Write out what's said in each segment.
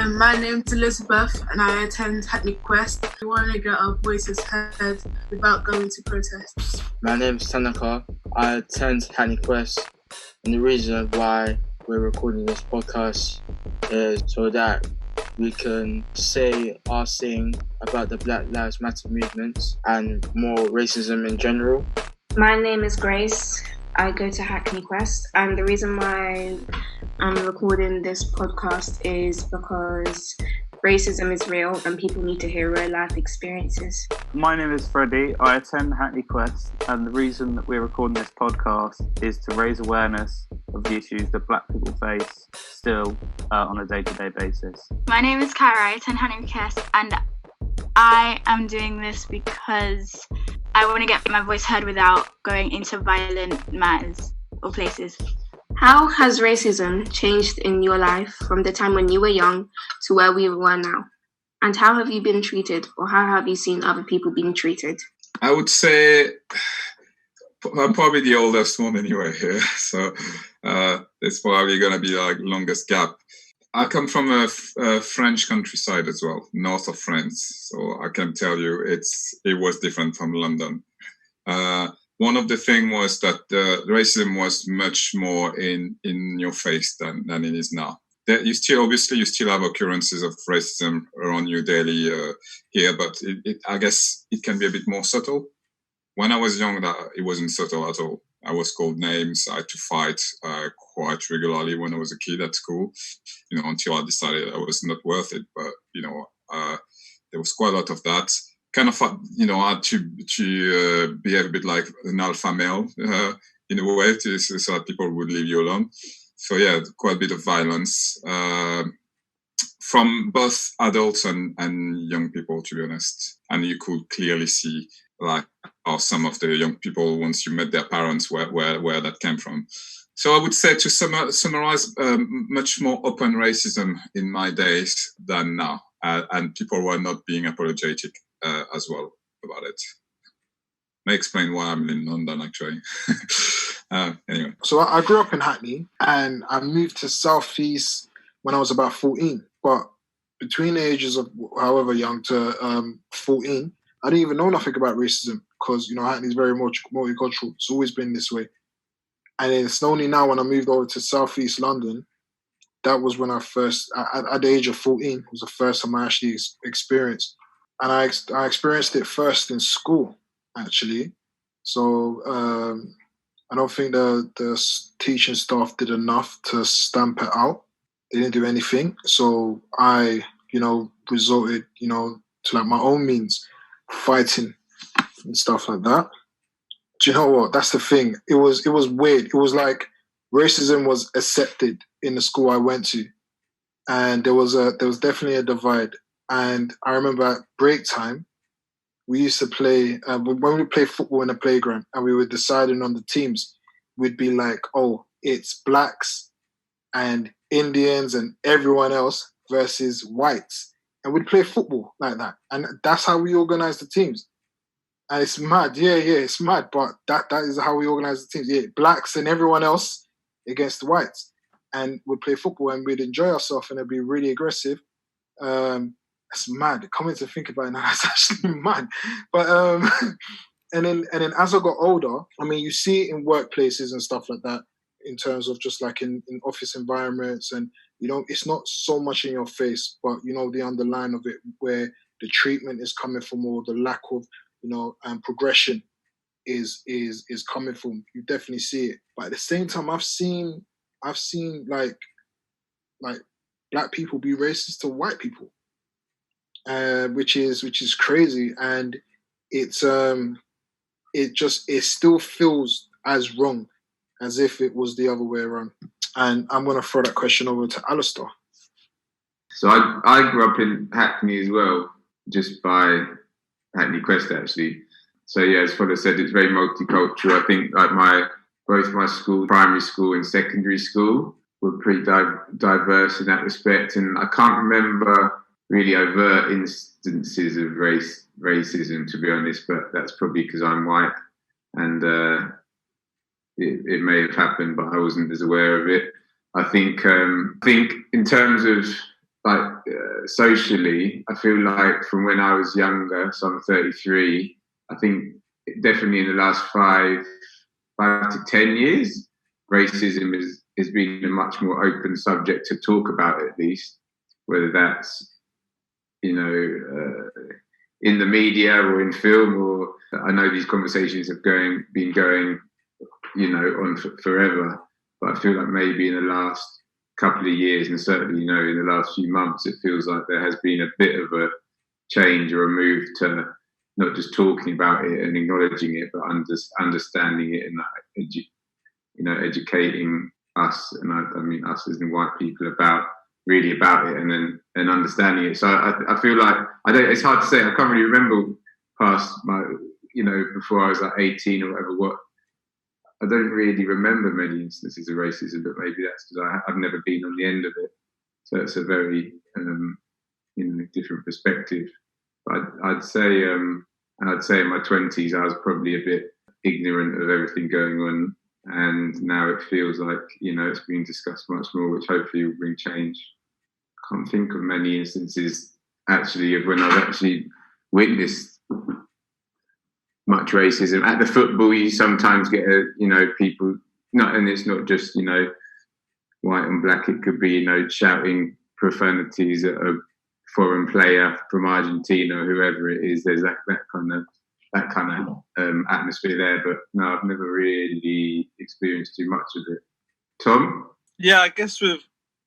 My name's Elizabeth and I attend Hackney Quest. We want to get our voices heard without going to protests. My name's Tanaka. I attend Hackney Quest, and the reason why we're recording this podcast is so that we can say our thing about the Black Lives Matter movement and more racism in general. My name is Grace. I go to Hackney Quest, and the reason why I'm recording this podcast is because racism is real and people need to hear real life experiences. My name is Freddie. I attend Hackney Quest, and the reason that we're recording this podcast is to raise awareness of the issues that Black people face still on a day-to-day basis. My name is Kyra. I attend Hackney Quest, and I am doing this because I want to get my voice heard without going into violent matters or places. How has racism changed in your life from the time when you were young to where we are now? And how have you been treated, or how have you seen other people being treated? I would say I'm probably the oldest one anyway here, so it's probably going to be like longest gap. I come from a French countryside as well, north of France, so I can tell you it was different from London. One of the things was that racism was much more in your face than it is now. You still have occurrences of racism around you daily here, but I guess it can be a bit more subtle. When I was young, it wasn't subtle at all. I was called names. I had to fight quite regularly when I was a kid at school, until I decided I was not worth it. But, there was quite a lot of that. Kind of, I had to behave a bit like an alpha male in a way, so that people would leave you alone. So, yeah, quite a bit of violence from both adults and young people, to be honest. And you could clearly see how some of the young people, once you met their parents, where that came from. So I would say, to summarize, much more open racism in my days than now. And people were not being apologetic as well about it. May explain why I'm in London, actually. Anyway. So I grew up in Hackney, and I moved to South East when I was about 14. But between the ages of however young to 14, I didn't even know nothing about racism because, Hackney is very multicultural. It's always been this way. And it's only now when I moved over to South East London, that was when I first, at the age of 14, was the first time I actually experienced. And I experienced it first in school, actually. So I don't think the teaching staff did enough to stamp it out. They didn't do anything. So I, resorted, to my own means, fighting and stuff like that. Do you know what? That's the thing. It was weird. It was like racism was accepted in the school I went to, and there was definitely a divide. And I remember at break time, we used to play when we play football in the playground, and we were deciding on the teams. We'd be like, "Oh, it's blacks and Indians and everyone else versus whites," and we'd play football like that. And that's how we organized the teams. And it's mad, yeah, it's mad, but that is how we organize the teams. Yeah, blacks and everyone else against the whites, and we'd play football and we'd enjoy ourselves, and it'd be really aggressive. It's mad. Coming to think about it now, it's actually mad. But and then as I got older, you see it in workplaces and stuff like that, in terms of just like in office environments, and it's not so much in your face, but the underline of it, where the treatment is coming from, or the lack of and progression is coming from. You definitely see it. But at the same time, I've seen like black people be racist to white people, which is crazy, and it still feels as wrong as if it was the other way around. And I'm gonna throw that question over to Alistair. So I grew up in Hackney as well, just by Hackney Quest, actually. So yeah, as Freddie said, it's very multicultural. I think like both my school, primary school and secondary school, were pretty diverse in that respect. And I can't remember really overt instances of racism, to be honest, but that's probably because I'm white, and it may have happened, but I wasn't as aware of it. I think in terms socially, I feel like from when I was younger, so I'm 33, I think definitely in the last 5 to 10 years, racism has been a much more open subject to talk about, at least, whether that's, in the media or in film, or I know these conversations have been going, on forever, but I feel like maybe in the last couple of years, and certainly, in the last few months, it feels like there has been a bit of a change or a move to not just talking about it and acknowledging it, but understanding it, and educating us, and I mean us as in white people, about it, and understanding it. So I feel like it's hard to say. I can't really remember past my, before I was like 18 or whatever. I don't really remember many instances of racism, but maybe that's because I've never been on the end of it. So it's a very, different perspective. But I'd say in my 20s, I was probably a bit ignorant of everything going on. And now it feels like, it's being discussed much more, which hopefully will bring change. I can't think of many instances, actually, of when I've actually witnessed much racism. At the football, you sometimes get, people, and it's not just, white and black, it could be, shouting profanities at a foreign player from Argentina or whoever it is. There's that kind of atmosphere there, but no, I've never really experienced too much of it. Tom? Yeah, I guess with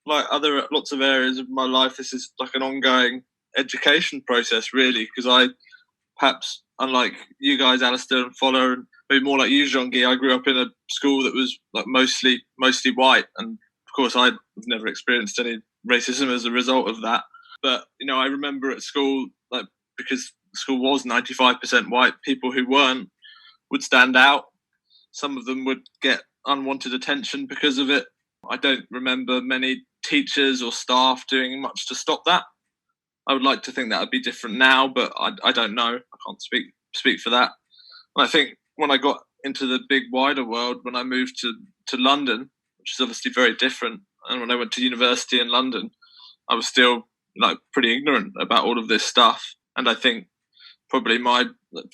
lots of areas of my life, this is like an ongoing education process, really, because I, perhaps unlike you guys, Alistair and Fowler, and maybe more like you, Jean-Guy, I grew up in a school that was like mostly white, and of course I've never experienced any racism as a result of that. But I remember at school, because school was 95% white, people who weren't would stand out. Some of them would get unwanted attention because of it. I don't remember many teachers or staff doing much to stop that. I would like to think that would be different now, but I don't know. I can't speak for that. And I think when I got into the big wider world, when I moved to London, which is obviously very different, and when I went to university in London, I was still pretty ignorant about all of this stuff. And I think probably my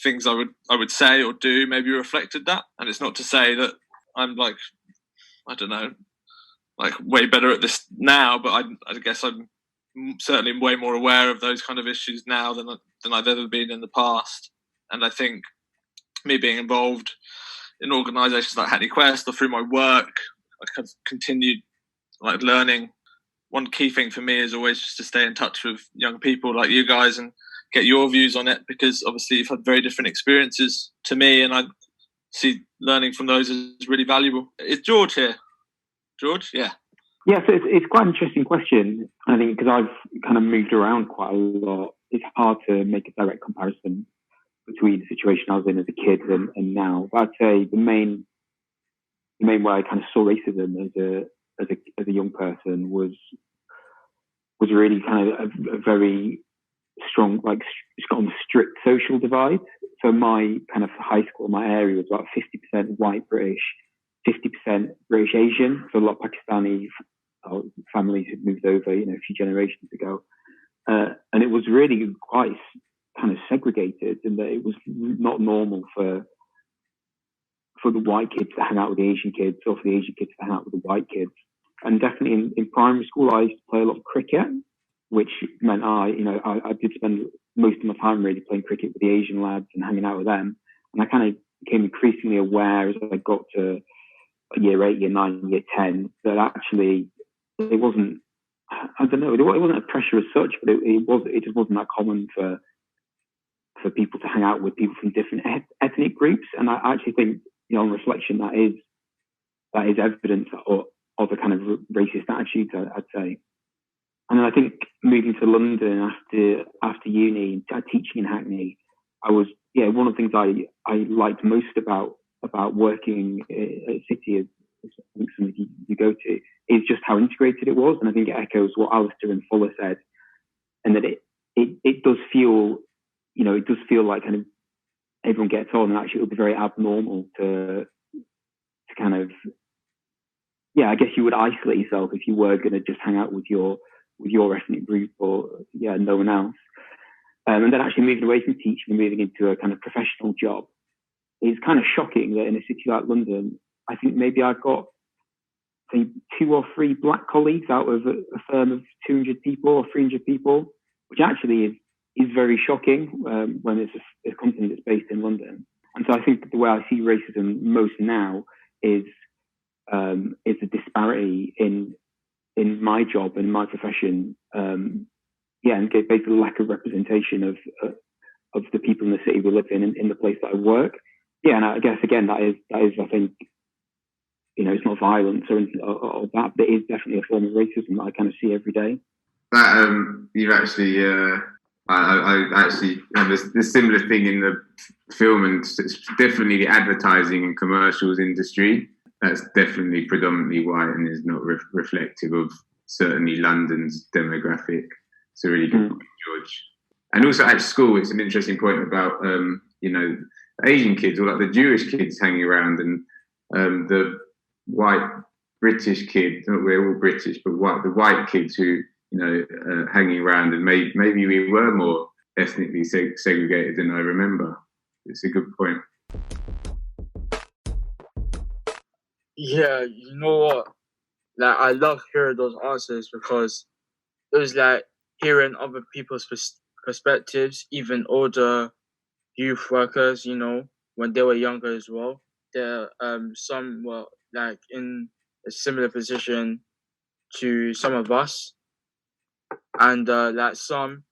things I would say or do maybe reflected that. And it's not to say that I'm way better at this now, but I guess I'm certainly way more aware of those kind of issues now than I've ever been in the past. And I think me being involved in organisations like Hackney Quest or through my work, I kind of continued learning. One key thing for me is always just to stay in touch with young people like you guys and get your views on it, because obviously you've had very different experiences to me, and I see learning from those is really valuable. Is George here? George? Yeah. Yeah, so it's quite an interesting question. I think because I've kind of moved around quite a lot, it's hard to make a direct comparison between the situation I was in as a kid and now. But I'd say the main way I kind of saw racism as a young person was really kind of a very strong, strict social divide. So my kind of high school, my area was about 50% white British, 50% British Asian. So a lot of Pakistani families had moved over, a few generations ago. And it was really quite kind of segregated in that it was not normal for the white kids to hang out with the Asian kids, or for the Asian kids to hang out with the white kids. And definitely in primary school, I used to play a lot of cricket, which meant I did spend most of my time really playing cricket with the Asian lads and hanging out with them. And I kind of became increasingly aware as I got to year 8, year 9, year 10, that actually it wasn't, I don't know, it wasn't a pressure as such, but it just wasn't that common for people to hang out with people from different ethnic groups. And I actually think, on reflection, that is evidence of a kind of racist attitude, I'd say. And then I think moving to London after uni, teaching in Hackney, one of the things I liked most about working at City, as I think something you go to, is just how integrated it was. And I think it echoes what Alistair and Fuller said, and that it does feel, like kind of everyone gets on, and actually it would be very abnormal to kind of, I guess you would isolate yourself if you were going to just hang out with your with your ethnic group or no one else. And then actually moving away from teaching and moving into a kind of professional job is kind of shocking that in a city like London, I think maybe I've got, say, 2 or 3 black colleagues out of a firm of 200 people or 300 people, which actually is very shocking when it's a company that's based in London. And so I think the way I see racism most now is the disparity in my job and my profession, and basically lack of representation of the people in the city we live in the place that I work. Yeah, and I guess again that is I think, it's not violence or anything or that, but it is definitely a form of racism that I kind of see every day. That you've actually, I actually have this similar thing in the film, and it's definitely the advertising and commercials industry. That's definitely predominantly white and is not reflective of certainly London's demographic. It's a really good point, George. And also at school, it's an interesting point about Asian kids or like the Jewish kids hanging around, and the white British kids. We're all British, but the white kids who hanging around, and maybe we were more ethnically segregated than I remember. It's a good point. Yeah, you know what? Like, I love hearing those answers because it was like hearing other people's perspectives, even older youth workers, when they were younger as well. Some were like in a similar position to some of us, and like some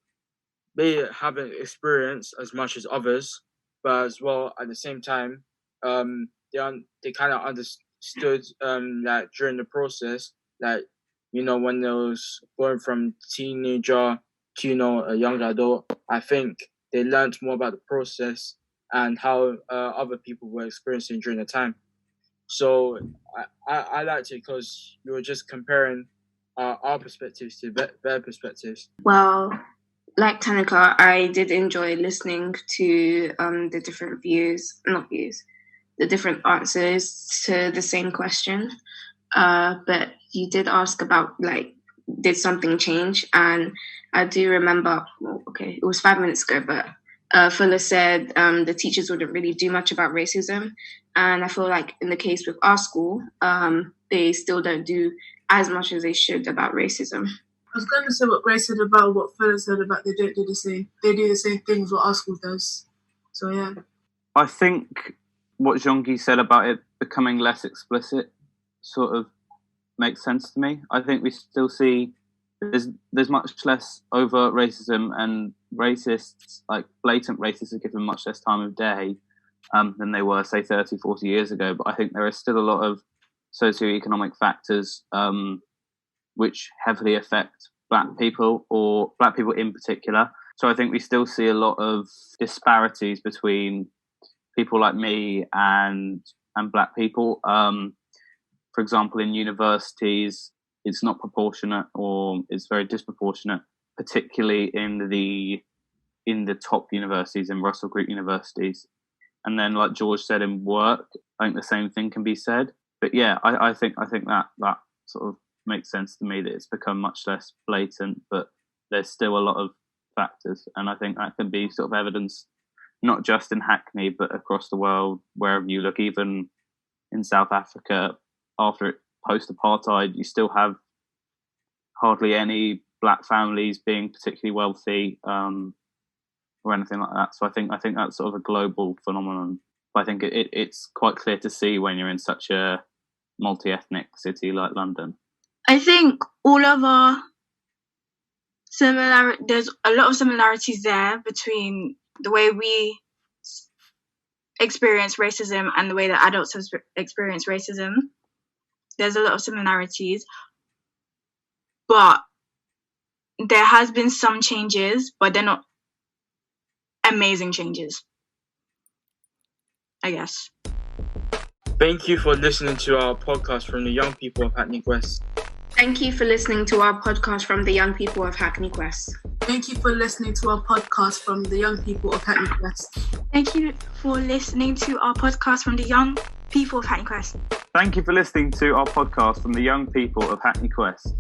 they haven't experienced as much as others, but as well at the same time, they kind of understood like during the process, like when they was going from teenager to a young adult. I think they learned more about the process and how other people were experiencing during the time. So I liked it because we were just comparing our perspectives to their perspectives. Well, like Tanaka, I did enjoy listening to the different the different answers to the same question. But you did ask about, like, did something change? And I do remember, it was 5 minutes ago, but Fuller said the teachers wouldn't really do much about racism. And I feel like in the case with our school, they still don't do as much as they should about racism. I was going to say what Grace said about what Fuller said about they don't do the same. They do the same things what our school does. So yeah. I think what Zhongyi said about it becoming less explicit sort of makes sense to me. I think we still see there's much less overt racism, and racists, like blatant racists, are given much less time of day than they were, say, 30, 40 years ago. But I think there is still a lot of socioeconomic factors which heavily affect black people, or black people in particular. So I think we still see a lot of disparities between people like me and black people. For example, in universities, it's not proportionate, or it's very disproportionate, particularly in the top universities, in Russell Group universities. And then, like George said, in work, I think the same thing can be said. But yeah, I think that sort of makes sense to me, that it's become much less blatant, but there's still a lot of factors. And I think that can be sort of evidenced not just in Hackney, but across the world, wherever you look. Even in South Africa, after post-apartheid, you still have hardly any black families being particularly wealthy or anything like that. So I think that's sort of a global phenomenon. But I think it's quite clear to see when you're in such a multi-ethnic city like London. I think all of our there's a lot of similarities there between the way we experience racism and the way that adults have experienced racism. There's a lot of similarities, but there has been some changes, but they're not amazing changes, I guess. Thank you for listening to our podcast from the young people of Hackney Quest. Thank you for listening to our podcast from the young people of Hackney Quest. Thank you for listening to our podcast from the young people of Hackney Quest. Thank you for listening to our podcast from the young people of Hackney Quest. Thank you for listening to our podcast from the young people of Hackney Quest.